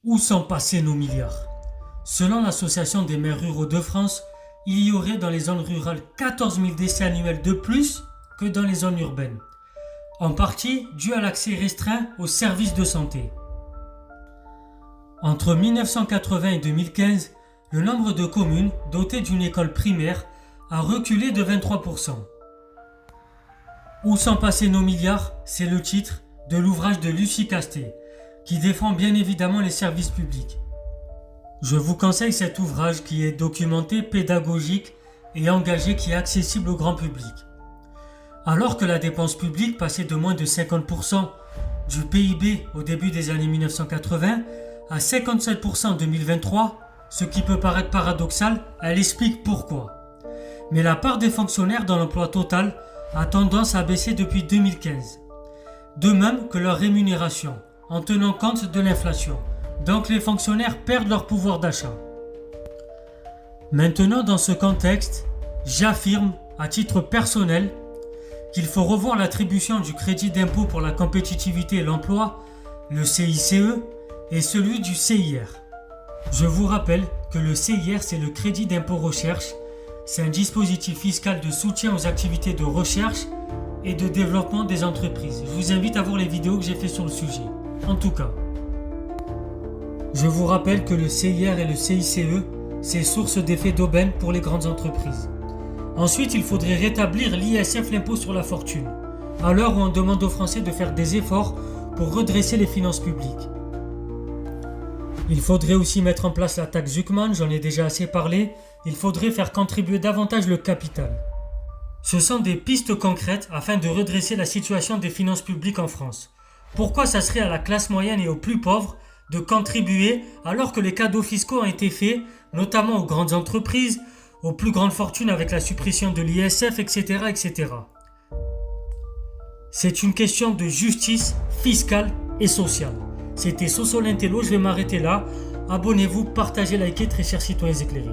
Où sont passés nos milliards? Selon l'Association des maires ruraux de France, il y aurait dans les zones rurales 14 000 décès annuels de plus que dans les zones urbaines, en partie dû à l'accès restreint aux services de santé. Entre 1980 et 2015, le nombre de communes dotées d'une école primaire a reculé de 23%. Où sont passés nos milliards? C'est le titre de l'ouvrage de Lucie Castet, qui défend bien évidemment les services publics. Je vous conseille cet ouvrage qui est documenté, pédagogique et engagé, qui est accessible au grand public. Alors que la dépense publique passait de moins de 50% du PIB au début des années 1980 à 57% en 2023, ce qui peut paraître paradoxal, elle explique pourquoi. Mais la part des fonctionnaires dans l'emploi total a tendance à baisser depuis 2015. De même que leur rémunération, en tenant compte de l'inflation. Donc les fonctionnaires perdent leur pouvoir d'achat. Maintenant, dans ce contexte, j'affirme à titre personnel qu'il faut revoir l'attribution du crédit d'impôt pour la compétitivité et l'emploi, le CICE, et celui du CIR. Je vous rappelle que le CIR, c'est le crédit d'impôt recherche. C'est un dispositif fiscal de soutien aux activités de recherche et de développement des entreprises. Je vous invite à voir les vidéos que j'ai fait sur le sujet. En tout cas, je vous rappelle que le CIR et le CICE, c'est source d'effet d'aubaine pour les grandes entreprises. Ensuite, il faudrait rétablir l'ISF, l'impôt sur la fortune, à l'heure où on demande aux Français de faire des efforts pour redresser les finances publiques. Il faudrait aussi mettre en place la taxe Zuckman, j'en ai déjà assez parlé. Il faudrait faire contribuer davantage le capital. Ce sont des pistes concrètes afin de redresser la situation des finances publiques en France. Pourquoi ça serait à la classe moyenne et aux plus pauvres de contribuer alors que les cadeaux fiscaux ont été faits, notamment aux grandes entreprises, aux plus grandes fortunes avec la suppression de l'ISF, etc., etc. C'est une question de justice fiscale et sociale. C'était Soso l'Intello, je vais m'arrêter là. Abonnez-vous, partagez, likez, très chers citoyens éclairés.